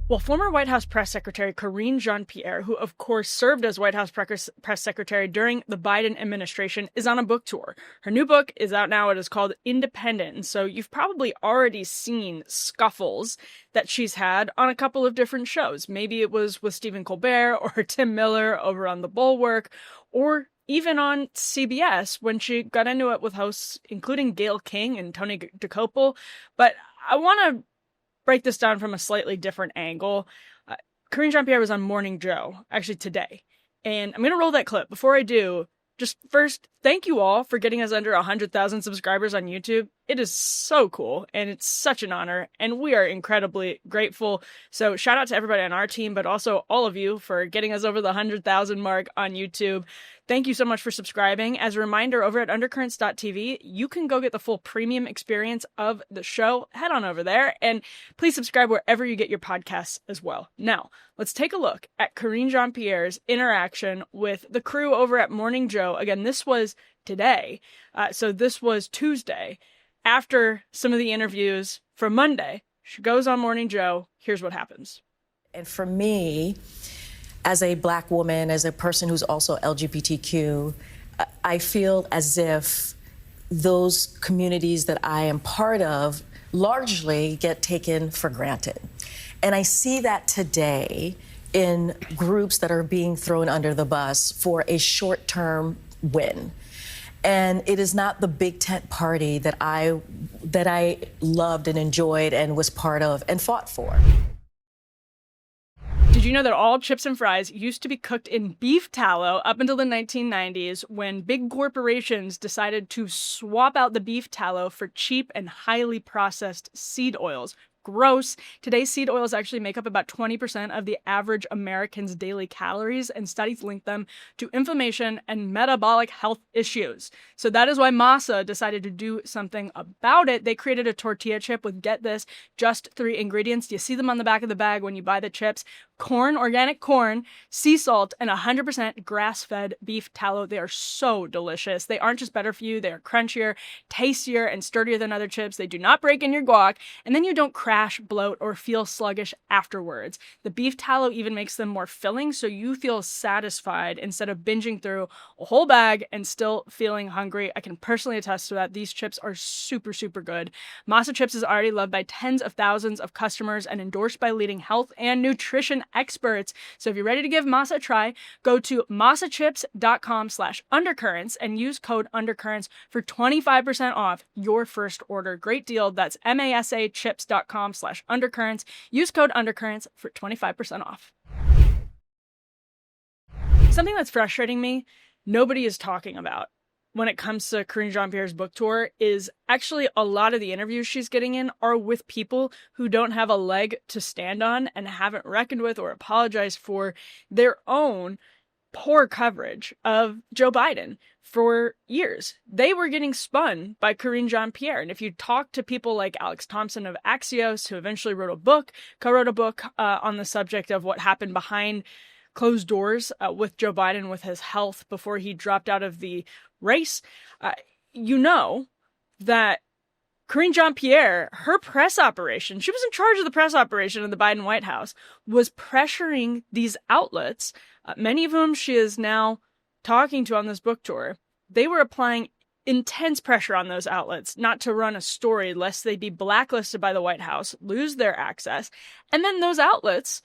Well, former White House press secretary Karine Jean-Pierre, who of course served as White House press secretary during the Biden administration, is on a book tour. Her new book is out now. It is called Independent. And so you've probably already seen scuffles that she's had on a couple of different shows. Maybe it was with Stephen Colbert or Tim Miller over on The Bulwark, or even on CBS when she got into it with hosts including Gayle King and Tony Dokoupil. But I want to break this down from a slightly different angle. Karine Jean-Pierre was on Morning Joe, actually today. And I'm going to roll that clip. Before I do, just first, thank you all for getting us under 100,000 subscribers on YouTube. It is so cool, and it's such an honor, and we are incredibly grateful. So shout out to everybody on our team, but also all of you for getting us over the 100,000 mark on YouTube. Thank you so much for subscribing. As a reminder, over at undercurrents.tv, you can go get the full premium experience of the show. Head on over there, and please subscribe wherever you get your podcasts as well. Now, let's take a look at Karine Jean-Pierre's interaction with the crew over at Morning Joe. Again, this was today, so this was Tuesday. After some of the interviews from Monday, she goes on Morning Joe. Here's what happens. And for me, as a Black woman, as a person who's also LGBTQ, I feel as if those communities that I am part of largely get taken for granted. And I see that today in groups that are being thrown under the bus for a short-term win. And it is not the big tent party that I loved and enjoyed and was part of and fought for. Did you know that all chips and fries used to be cooked in beef tallow up until the 1990s when big corporations decided to swap out the beef tallow for cheap and highly processed seed oils? Gross. Today's seed oils actually make up about 20% of the average American's daily calories, and studies link them to inflammation and metabolic health issues. So that is why Masa decided to do something about it. They created a tortilla chip with, get this, just 3 ingredients. You see them on the back of the bag when you buy the chips. Corn, organic corn, sea salt, and 100% grass-fed beef tallow. They are so delicious. They aren't just better for you. They are crunchier, tastier, and sturdier than other chips. They do not break in your guac, and then you don't crash, bloat, or feel sluggish afterwards. The beef tallow even makes them more filling, so you feel satisfied instead of binging through a whole bag and still feeling hungry. I can personally attest to that. These chips are super, super good. Masa Chips is already loved by tens of thousands of customers and endorsed by leading health and nutrition experts. So if you're ready to give Masa a try, go to masachips.com/undercurrents and use code undercurrents for 25% off your first order. Great deal. That's masachips.com/undercurrents. Use code undercurrents for 25% off. Something that's frustrating me, nobody is talking about when it comes to Karine Jean-Pierre's book tour, is actually a lot of the interviews she's getting in are with people who don't have a leg to stand on and haven't reckoned with or apologized for their own poor coverage of Joe Biden for years. They were getting spun by Karine Jean-Pierre. And if you talk to people like Alex Thompson of Axios, who eventually co-wrote a book on the subject of what happened behind closed doors with Joe Biden, with his health before he dropped out of the race, you know that Karine Jean-Pierre, her press operation, she was in charge of the press operation in the Biden White House, was pressuring these outlets, many of whom she is now talking to on this book tour. They were applying intense pressure on those outlets not to run a story lest they be blacklisted by the White House, lose their access. And then those outlets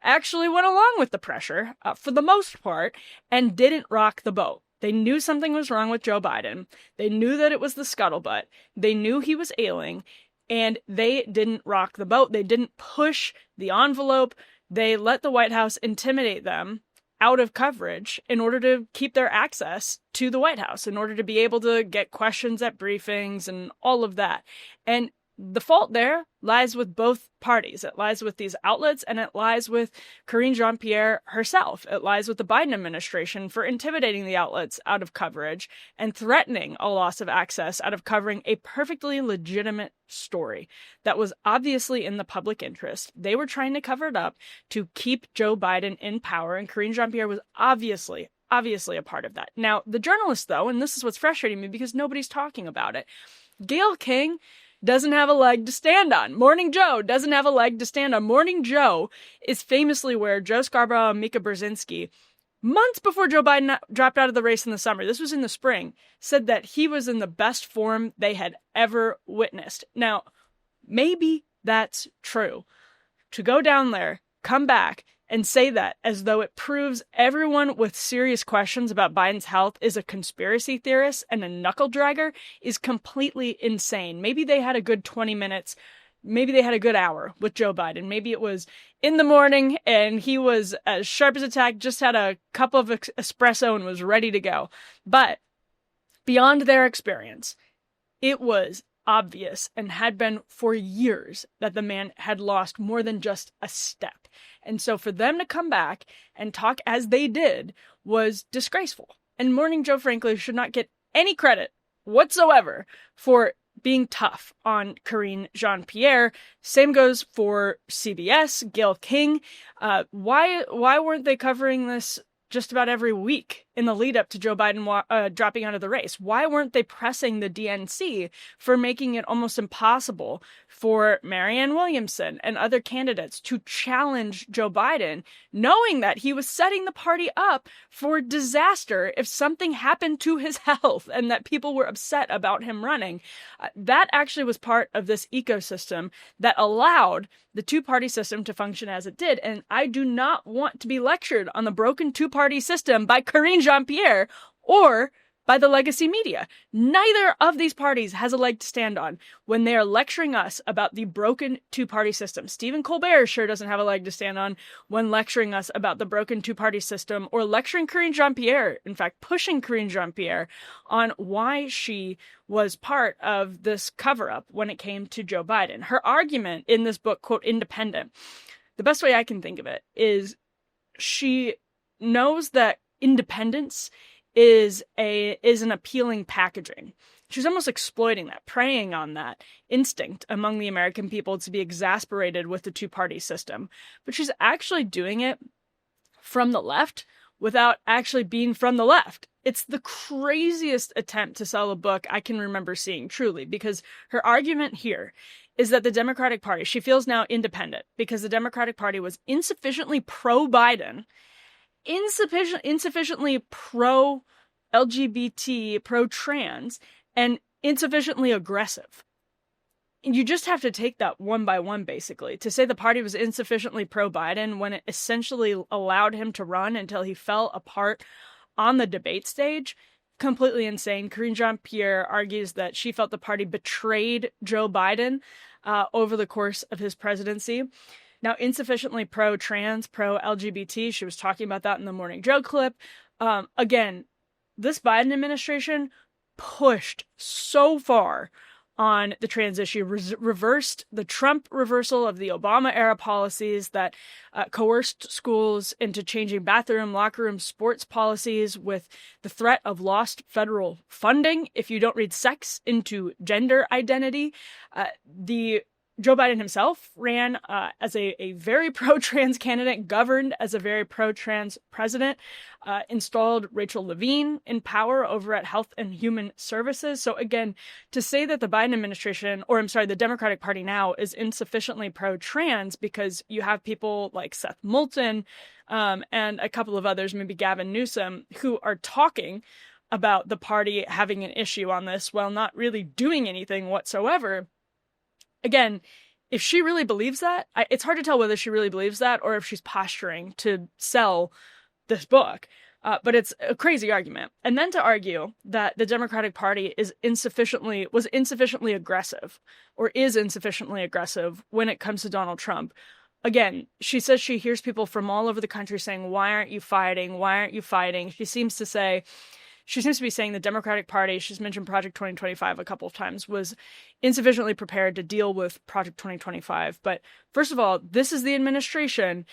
actually went along with the pressure for the most part and didn't rock the boat. They knew something was wrong with Joe Biden. They knew that it was the scuttlebutt. They knew he was ailing, and they didn't rock the boat. They didn't push the envelope. They let the White House intimidate them out of coverage in order to keep their access to the White House, in order to be able to get questions at briefings and all of that. And the fault there lies with both parties. It lies with these outlets, and it lies with Karine Jean-Pierre herself. It lies with the Biden administration for intimidating the outlets out of coverage and threatening a loss of access out of covering a perfectly legitimate story that was obviously in the public interest. They were trying to cover it up to keep Joe Biden in power, and Karine Jean-Pierre was obviously a part of that. Now, the journalists, though, and this is what's frustrating me because nobody's talking about it, Gayle King doesn't have a leg to stand on. Morning Joe doesn't have a leg to stand on. Morning Joe is famously where Joe Scarborough and Mika Brzezinski, months before Joe Biden dropped out of the race in the summer, this was in the spring, said that he was in the best form they had ever witnessed. Now, maybe that's true. To go down there, come back, and say that as though it proves everyone with serious questions about Biden's health is a conspiracy theorist and a knuckle dragger is completely insane. Maybe they had a good 20 minutes. Maybe they had a good hour with Joe Biden. Maybe it was in the morning and he was as sharp as a tack, just had a cup of espresso and was ready to go. But beyond their experience, it was obvious and had been for years that the man had lost more than just a step. And so for them to come back and talk as they did was disgraceful. And Morning Joe, frankly, should not get any credit whatsoever for being tough on Karine Jean-Pierre. Same goes for CBS, Gayle King. Why weren't they covering this just about every week in the lead up to Joe Biden dropping out of the race? Why weren't they pressing the DNC for making it almost impossible for Marianne Williamson and other candidates to challenge Joe Biden, knowing that he was setting the party up for disaster if something happened to his health and that people were upset about him running? That actually was part of this ecosystem that allowed the two-party system to function as it did. And I do not want to be lectured on the broken two-party system by Karine Jean-Pierre or by the legacy media. Neither of these parties has a leg to stand on when they are lecturing us about the broken two-party system. Stephen Colbert sure doesn't have a leg to stand on when lecturing us about the broken two-party system, or lecturing Karine Jean-Pierre, in fact, pushing Karine Jean-Pierre on why she was part of this cover-up when it came to Joe Biden. Her argument in this book, quote, Independent, the best way I can think of it is she knows that independence is an appealing packaging. She's almost exploiting that, preying on that instinct among the American people to be exasperated with the two-party system. But she's actually doing it from the left without actually being from the left. It's the craziest attempt to sell a book I can remember seeing, truly, because her argument here is that the Democratic Party, she feels now independent because the Democratic Party was insufficiently pro-Biden, insufficiently pro-LGBT, pro-trans, and insufficiently aggressive. And you just have to take that one by one, basically. To say the party was insufficiently pro-Biden when it essentially allowed him to run until he fell apart on the debate stage, completely insane. Karine Jean-Pierre argues that she felt the party betrayed Joe Biden over the course of his presidency. Now, insufficiently pro-trans, pro-LGBT, she was talking about that in the Morning Joe clip. Again, this Biden administration pushed so far on the trans issue, reversed the Trump reversal of the Obama-era policies that coerced schools into changing bathroom, locker room, sports policies with the threat of lost federal funding if you don't read sex into gender identity. Joe Biden himself ran as a very pro-trans candidate, governed as a very pro-trans president, installed Rachel Levine in power over at Health and Human Services. So again, to say that the Biden administration, the Democratic Party now is insufficiently pro-trans because you have people like Seth Moulton and a couple of others, maybe Gavin Newsom, who are talking about the party having an issue on this while not really doing anything whatsoever. Again, if she really believes that, it's hard to tell whether she really believes that or if she's posturing to sell this book. But it's a crazy argument. And then to argue that the Democratic Party was insufficiently aggressive or is insufficiently aggressive when it comes to Donald Trump. Again, she says she hears people from all over the country saying, why aren't you fighting? Why aren't you fighting? She seems to be saying the Democratic Party, she's mentioned Project 2025 a couple of times, was insufficiently prepared to deal with Project 2025. But first of all, this is the administration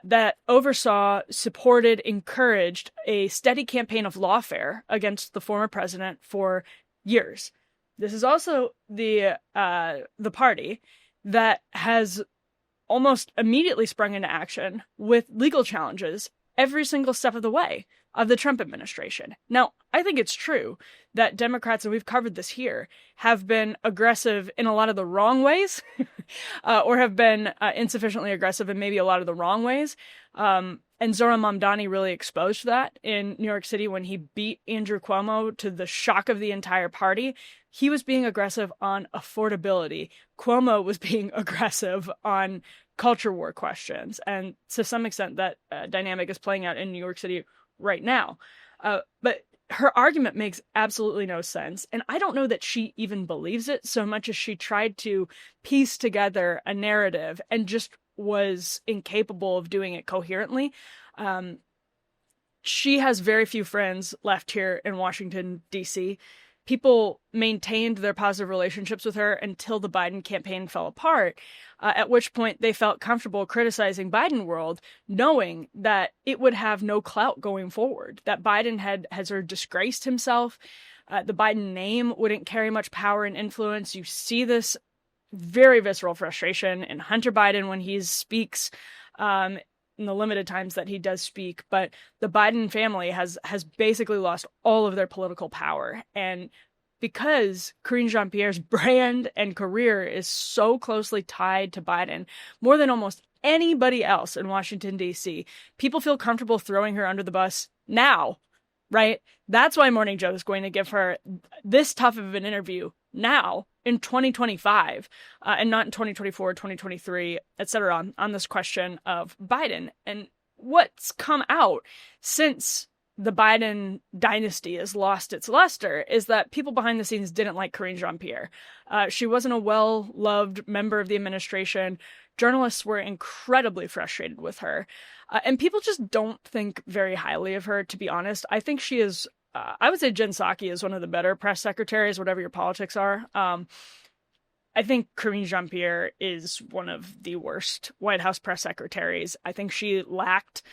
that oversaw, supported, encouraged a steady campaign of lawfare against the former president for years. This is also the party that has almost immediately sprung into action with legal challenges every single step of the way of the Trump administration. Now, I think it's true that Democrats, and we've covered this here, have been aggressive in a lot of the wrong ways, or have been insufficiently aggressive in maybe a lot of the wrong ways. And Zohran Mamdani really exposed that in New York City when he beat Andrew Cuomo to the shock of the entire party. He was being aggressive on affordability. Cuomo was being aggressive on culture war questions. And to some extent, that dynamic is playing out in New York City right now. But her argument makes absolutely no sense. And I don't know that she even believes it so much as she tried to piece together a narrative and just was incapable of doing it coherently. She has very few friends left here in Washington, D.C. People maintained their positive relationships with her until the Biden campaign fell apart, at which point they felt comfortable criticizing Biden world, knowing that it would have no clout going forward, that Biden has sort of disgraced himself. The Biden name wouldn't carry much power and influence. You see this very visceral frustration in Hunter Biden when he speaks, in the limited times that he does speak. But the Biden family has basically lost all of their political power. And because Karine Jean-Pierre's brand and career is so closely tied to Biden, more than almost anybody else in Washington, D.C., people feel comfortable throwing her under the bus now, right? That's why Morning Joe is going to give her this tough of an interview now in 2025 and not in 2024, 2023, et cetera, on this question of Biden. And what's come out since the Biden dynasty has lost its luster is that people behind the scenes didn't like Karine Jean-Pierre. She wasn't a well-loved member of the administration. Journalists were incredibly frustrated with her. And people just don't think very highly of her, to be honest. I think she is, I would say Jen Psaki is one of the better press secretaries, whatever your politics are. I think Karine Jean-Pierre is one of the worst White House press secretaries. I think she lacked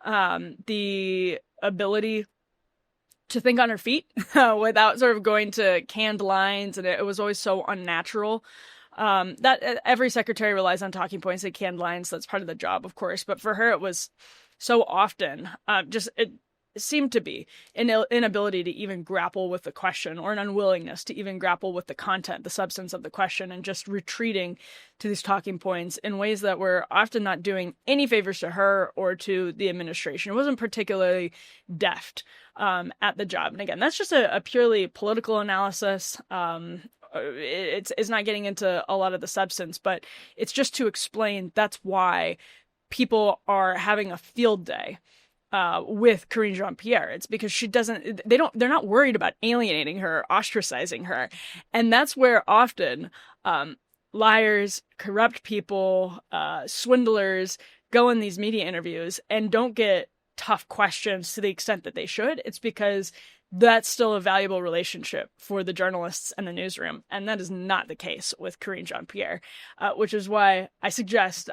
the ability to think on her feet without sort of going to canned lines, and it was always so unnatural. That every secretary relies on talking points and canned lines. That's part of the job, of course. But for her, it was so often it seemed to be an inability to even grapple with the question, or an unwillingness to even grapple with the content, the substance of the question, and just retreating to these talking points in ways that were often not doing any favors to her or to the administration. It wasn't particularly deft at the job. And again, that's just a purely political analysis. It's not getting into a lot of the substance, but it's just to explain that's why people are having a field day with Karine Jean-Pierre. It's because they're not worried about alienating her, ostracizing her. And that's where often liars, corrupt people, swindlers go in these media interviews and don't get tough questions to the extent that they should. It's because that's still a valuable relationship for the journalists and the newsroom. And that is not the case with Karine Jean-Pierre, which is why I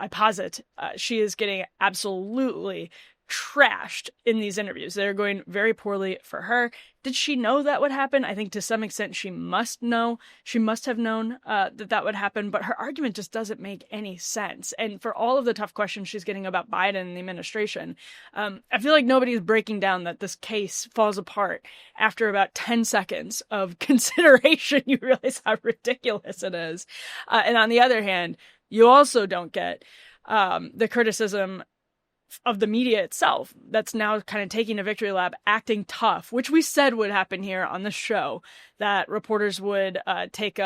posit, she is getting absolutely trashed in these interviews. They're going very poorly for her. Did she know that would happen? I think to some extent she must know. She must have known that would happen, but her argument just doesn't make any sense. And for all of the tough questions she's getting about Biden and the administration, I feel like nobody's breaking down that this case falls apart after about 10 seconds of consideration. You realize how ridiculous it is. And on the other hand, you also don't get the criticism of the media itself that's now kind of taking a victory lap, acting tough, which we said would happen here on the show, that reporters would take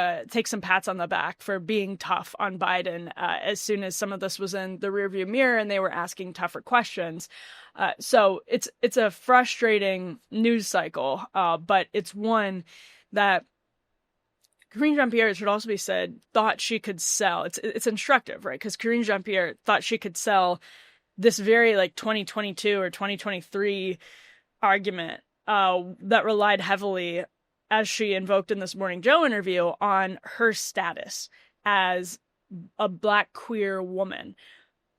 some pats on the back for being tough on Biden as soon as some of this was in the rearview mirror and they were asking tougher questions. So it's a frustrating news cycle, but it's one that Karine Jean-Pierre, it should also be said, thought she could sell. It's instructive, right? Because Karine Jean-Pierre thought she could sell this very 2022 or 2023 argument that relied heavily, as she invoked in this Morning Joe interview, on her status as a Black queer woman.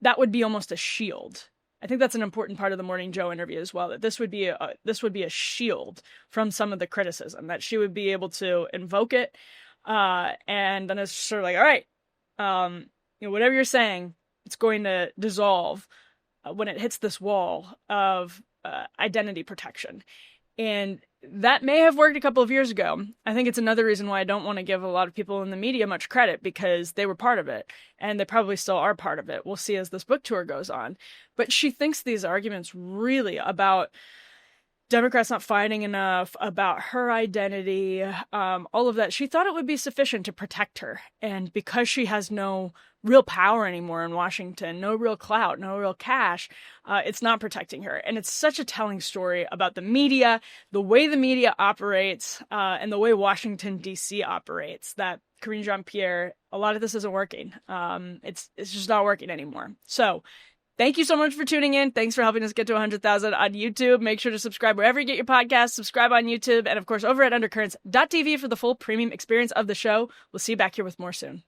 That would be almost a shield. I think that's an important part of the Morning Joe interview as well, that this would be a shield from some of the criticism, that she would be able to invoke it, and then it's sort of like, all right, whatever you're saying, it's going to dissolve when it hits this wall of identity protection. And that may have worked a couple of years ago. I think it's another reason why I don't want to give a lot of people in the media much credit, because they were part of it, and they probably still are part of it. We'll see as this book tour goes on. But she thinks these arguments really about Democrats not fighting enough, about her identity, all of that. She thought it would be sufficient to protect her. And because she has no real power anymore in Washington, no real clout, no real cash, it's not protecting her. And it's such a telling story about the media, the way the media operates, and the way Washington, D.C. operates, that Karine Jean-Pierre, a lot of this isn't working. It's just not working anymore. So thank you so much for tuning in. Thanks for helping us get to 100,000 on YouTube. Make sure to subscribe wherever you get your podcasts. Subscribe on YouTube. And, of course, over at undercurrents.tv for the full premium experience of the show. We'll see you back here with more soon.